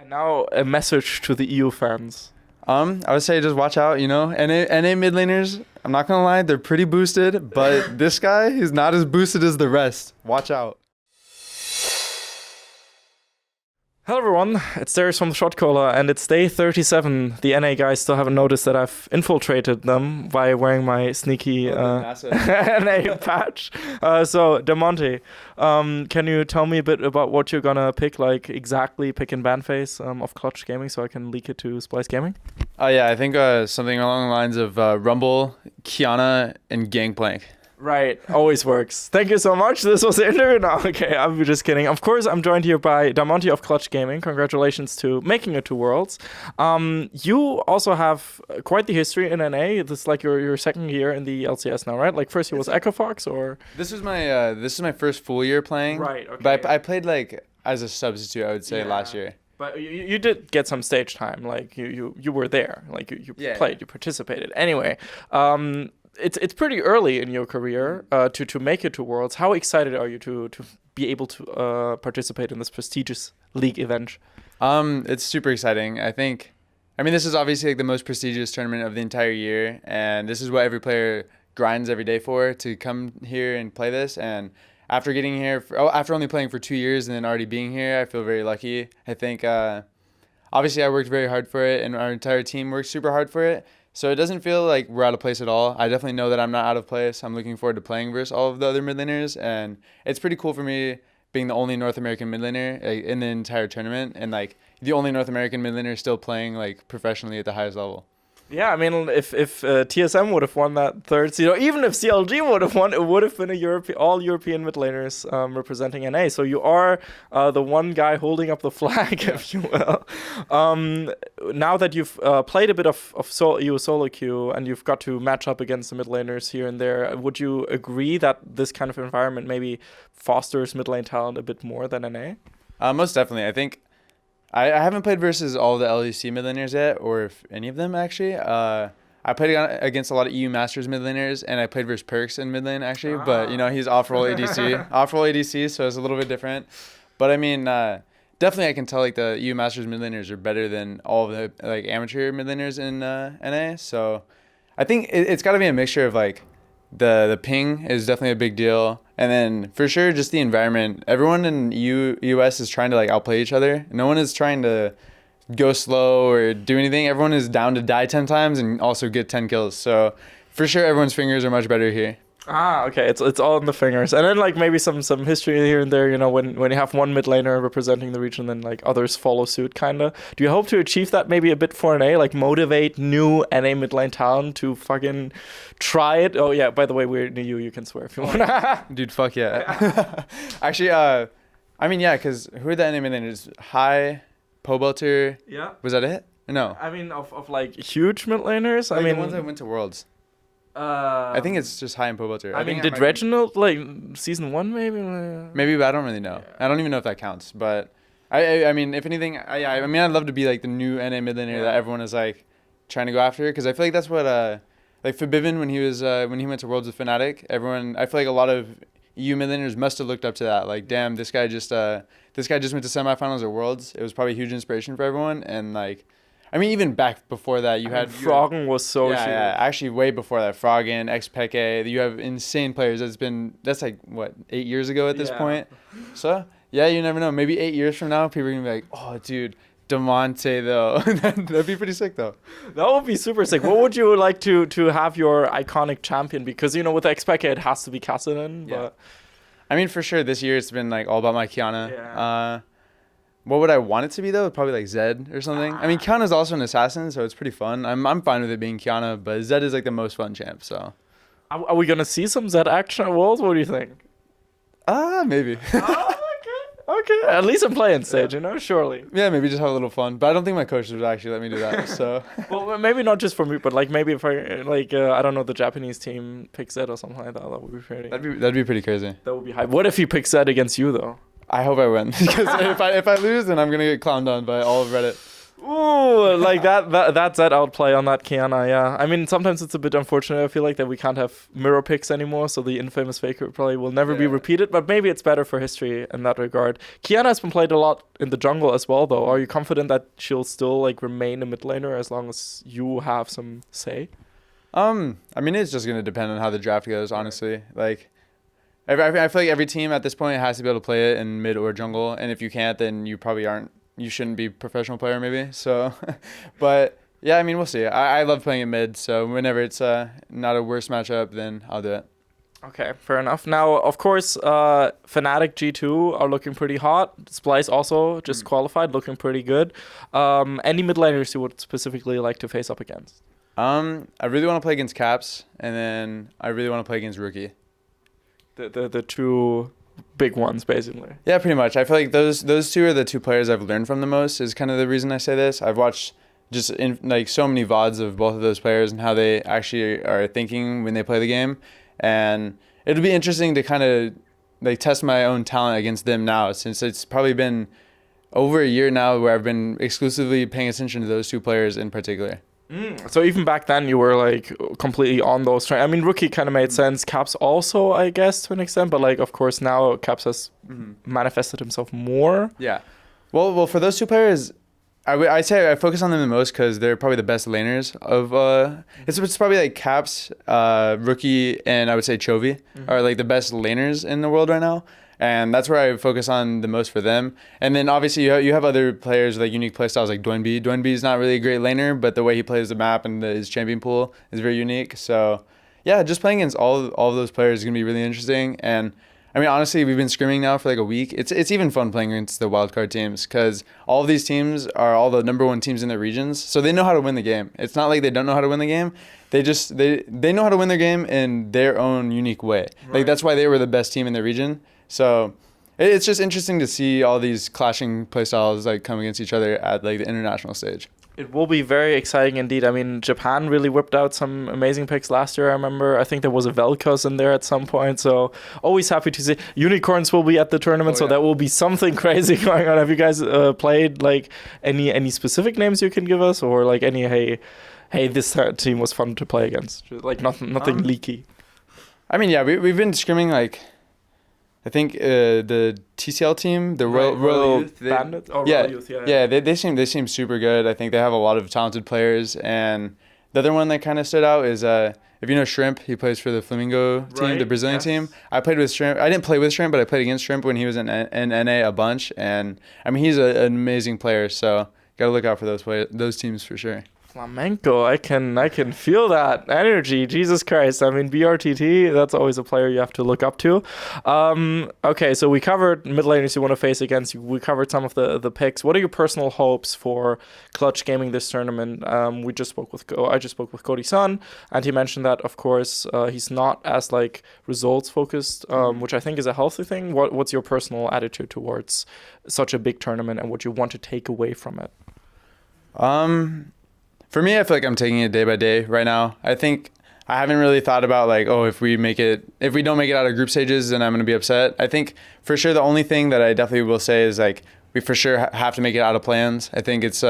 And now a message to the EU fans. I would say just watch out, NA mid laners, I'm not gonna lie, they're pretty boosted, but this guy is not as boosted as the rest. Watch out. Hello everyone, it's Darius from the Shotcaller, and it's day 37. The NA guys still haven't noticed that I've infiltrated them by wearing my sneaky NA patch. So, Damonte, can you tell me a bit about what you're gonna pick, like exactly pick and ban phase of Clutch Gaming, so I can leak it to Splice Gaming? Yeah, I think something along the lines of Rumble, Qiyana, and Gangplank. Right, always works. Thank you so much. This was the interview now. Okay, I'm just kidding. Of course, I'm joined here by Damonte of Clutch Gaming. Congratulations to making it to Worlds. You also have quite the history in NA. This is like your second year in the LCS now, right? Like first year was Echo Fox, or this is my first full year playing. Right. Okay. But I played like as a substitute, I would say, last year. But you did get some stage time. Like you were there. Like you played. You participated. Anyway. It's pretty early in your career to make it to Worlds. How excited are you to be able to participate in this prestigious league event? It's super exciting. This is obviously like the most prestigious tournament of the entire year, and this is what every player grinds every day for, to come here and play this. And after getting here, after only playing for 2 years and then already being here, I feel very lucky. I think obviously I worked very hard for it, and our entire team worked super hard for it. So it doesn't feel like we're out of place at all. I definitely know that I'm not out of place. I'm looking forward to playing versus all of the other mid laners, and it's pretty cool for me being the only North American mid laner in the entire tournament, and like the only North American mid laner still playing like professionally at the highest level. Yeah, I mean, if TSM would have won that third seed, or even if CLG would have won, it would have been all European mid laners representing NA. So you are the one guy holding up the flag, if you will. Now that you've played a bit of SoloQ and you've got to match up against the mid laners here and there, would you agree that this kind of environment maybe fosters mid lane talent a bit more than NA? Most definitely. I think I haven't played versus all the LEC mid laners yet, or if any of them actually. I played against a lot of EU Masters mid laners, and I played versus Perks in mid lane actually. But he's off-roll ADC, so it's a little bit different. But I mean, definitely I can tell like the EU Masters mid laners are better than all of the like amateur mid laners in NA. So I think it's got to be a mixture of like the ping is definitely a big deal. And then for sure, just the environment. Everyone in US is trying to like outplay each other. No one is trying to go slow or do anything. Everyone is down to die 10 times and also get 10 kills. So for sure, everyone's fingers are much better here. Okay, it's all in the fingers. And then like maybe some history here and there, when you have one mid laner representing the region, then like others follow suit kinda. Do you hope to achieve that maybe a bit for NA, like motivate new NA mid lane talent to fucking try it? Oh yeah, by the way, we're near you can swear if you want. Dude, fuck yeah. Actually, because who are the NA mid laners? High, Pobelter. Yeah. Was that it? No. I mean of like huge mid laners. Like the ones that went to Worlds. I think it's just High and Pobelter. I mean, did Reginald like season 1 maybe? Maybe, but I don't really know. Yeah. I don't even know if that counts. But I mean, if anything, I'd love to be like the new NA mid laner that everyone is like trying to go after, because I feel like that's what like Forbidden when he went to Worlds with Fnatic, I feel like a lot of EU mid laners must have looked up to that. Like, damn, this guy just went to semifinals at Worlds. It was probably a huge inspiration for everyone, and like. I mean, even back before that, you had Froggen was so huge. Yeah, actually way before that. Froggen, Xpeke, you have insane players. That's like, what, 8 years ago at this point? So, yeah, you never know. Maybe 8 years from now, people are going to be like, oh, dude, Damonte, though. That'd be pretty sick, though. That would be super sick. What would you like to have your iconic champion? Because, with Xpeke, it has to be Kassadin. Yeah. But I mean, for sure, this year it's been like all about my Qiyana. Yeah. What would I want it to be, though? Probably like Zed or something. I mean, Qiyana's also an assassin, so it's pretty fun. I'm fine with it being Qiyana, but Zed is like the most fun champ, so. Are we going to see some Zed action at Worlds? What do you think? Maybe. Okay. At least I'm playing stage, surely. Yeah, maybe just have a little fun. But I don't think my coach would actually let me do that, so. Well, maybe not just for me, but like maybe if I, I don't know, the Japanese team picks Zed or something like that, that would be pretty. That'd be pretty crazy. That would be hype. What if he picks Zed against you, though? I hope I win, because if I lose, then I'm gonna get clowned on by all of Reddit. Ooh, like that Zed outplay on that Qiyana, yeah. I mean, sometimes it's a bit unfortunate, I feel like, that we can't have mirror picks anymore, so the infamous Faker probably will never be repeated, but maybe it's better for history in that regard. Qiyana has been played a lot in the jungle as well, though. Are you confident that she'll still, like, remain a mid laner as long as you have some say? I mean, it's just going to depend on how the draft goes, honestly. Like, I feel like every team at this point has to be able to play it in mid or jungle, and if you can't, then you probably you shouldn't be a professional player maybe. So, but yeah, I mean, we'll see. I love playing in mid, so whenever it's not a worse matchup, then I'll do it. Okay, fair enough. Now, of course, Fnatic G2 are looking pretty hot. Splice also just qualified, looking pretty good. Any mid laners you would specifically like to face up against? I really want to play against Caps, and then I really want to play against Rookie. The two big ones, basically. Yeah, pretty much. I feel like those two are the two players I've learned from the most, is kind of the reason I say this. I've watched just like so many VODs of both of those players and how they actually are thinking when they play the game. And it'll be interesting to kind of like test my own talent against them now, since it's probably been over a year now where I've been exclusively paying attention to those two players in particular. So even back then you were like completely on those I mean, Rookie kind of made sense. Caps also, I guess, to an extent, but like of course now Caps has manifested himself more. Yeah. Well, for those two players, I'd say I focus on them the most because they're probably the best laners of it's probably like Caps, Rookie, and I would say Chovy are like the best laners in the world right now. And that's where I focus on the most for them. And then obviously you have other players with like unique playstyles like Doinb. Doinb is not really a great laner, but the way he plays the map and his champion pool is very unique. So yeah, just playing against all of those players is gonna be really interesting. And I mean, honestly, we've been scrimming now for like a week. It's even fun playing against the wildcard teams because all of these teams are all the number one teams in their regions, so they know how to win the game. It's not like they don't know how to win the game. They just they know how to win their game in their own unique way. Right. Like that's why they were the best team in their region. So it's just interesting to see all these clashing playstyles like come against each other at like the international stage. It will be very exciting indeed. I mean, Japan really whipped out some amazing picks last year, I remember. I think there was a Vel'Koz in there at some point, so always happy to see. Unicorns will be at the tournament, so that will be something crazy going on. Have you guys played like any specific names you can give us, or like any hey this team was fun to play against? Like nothing leaky. I mean, yeah, we've been scrimming like I think the TCL team, the Royal Youth, Bandits? Royal Youth, they seem super good. I think they have a lot of talented players, and the other one that kind of stood out is if you know Shrimp, he plays for the Flamingo team, the Brazilian team. I played with Shrimp. I didn't play with Shrimp, but I played against Shrimp when he was in NA a bunch, and I mean he's an amazing player. So gotta look out for those teams for sure. Flamenco, I can feel that energy. Jesus Christ. I mean, BRTT, that's always a player you have to look up to. Okay, so we covered mid laners you want to face against. We covered some of the picks. What are your personal hopes for Clutch Gaming this tournament? I just spoke with Cody Sun, and he mentioned that, of course, he's not as like results focused, which I think is a healthy thing. What's your personal attitude towards such a big tournament and what you want to take away from it? For me, I feel like I'm taking it day by day right now. I think I haven't really thought about like, oh, if we don't make it out of group stages, then I'm going to be upset. I think for sure the only thing that I definitely will say is like, we for sure have to make it out of plans. I think it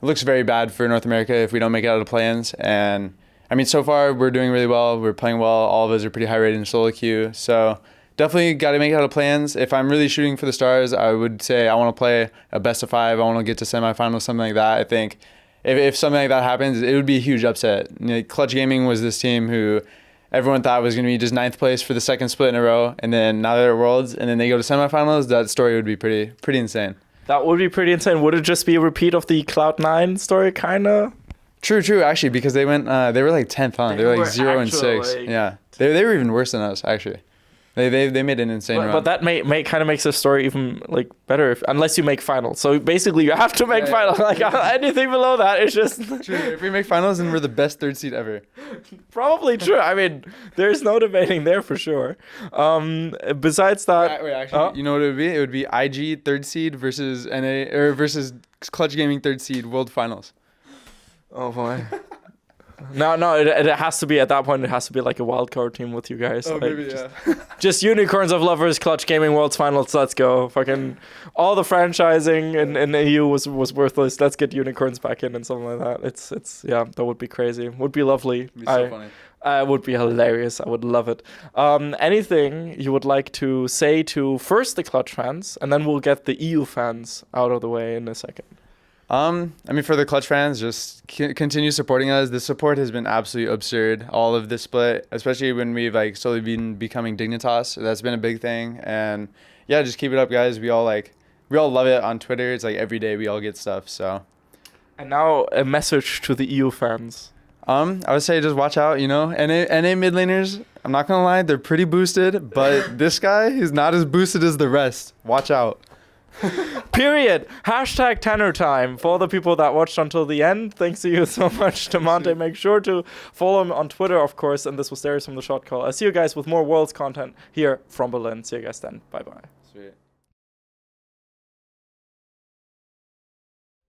looks very bad for North America if we don't make it out of plans. And I mean, so far we're doing really well. We're playing well. All of us are pretty high rated in SoloQ. So definitely got to make it out of plans. If I'm really shooting for the stars, I would say I want to play a best of 5. I want to get to semifinals, something like that. I think if something like that happens, it would be a huge upset. You know, Clutch Gaming was this team who everyone thought was going to be just 9th place for the second split in a row, and then now they're at Worlds, and then they go to semifinals. That story would be pretty insane. That would be pretty insane. Would it just be a repeat of the Cloud9 story, kind of? True, actually, because they went, they were like 10th on. They were like 0-6. Like, yeah, they were even worse than us, actually. They made an insane run. But that kind of makes the story even like better unless you make finals. So basically, you have to make finals. Like anything below that is just true. If we make finals, then we're the best 3rd seed ever. Probably true. I mean, there's no debating there for sure. Besides that, wait, actually, you know what it would be? It would be IG 3rd seed versus NA or versus Clutch Gaming 3rd seed World Finals. Oh boy. No, it has to be at that point. It has to be like a wild card team with you guys. Oh, like, maybe, just Unicorns of Lovers, Clutch Gaming Worlds Finals. Let's go. Fucking all the franchising in EU was worthless. Let's get Unicorns back in and something like that. It's yeah, that would be crazy. Would be lovely. It'd be so funny. It would be hilarious. I would love it. Anything you would like to say to first the Clutch fans, and then we'll get the EU fans out of the way in a second. I mean, for the Clutch fans, just continue supporting us. The support has been absolutely absurd. All of this split, especially when we've like slowly been becoming Dignitas. That's been a big thing. And yeah, just keep it up, guys. We all love it on Twitter. It's like every day we all get stuff. So. And now a message to the EU fans. I would say just watch out. You know, NA mid laners. I'm not gonna lie, they're pretty boosted, but this guy is not as boosted as the rest. Watch out. Period. Hashtag Tanner time for the people that watched until the end. Thanks to you so much, Damonte. Make sure to follow him on Twitter, of course. And this was Darius from the Shotcaller. I see you guys with more Worlds content here from Berlin. See you guys then. Bye bye. Sweet.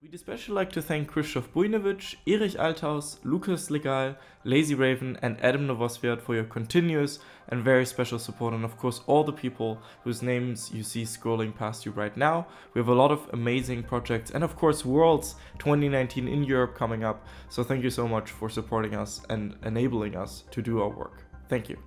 We'd especially like to thank Krzysztof Bujnowicz, Erich Althaus, Lukas Legal, Lazy Raven, and Adam Novosviat for your continuous and very special support, and of course all the people whose names you see scrolling past you right now. We have a lot of amazing projects, and of course Worlds 2019 in Europe coming up, so thank you so much for supporting us and enabling us to do our work. Thank you.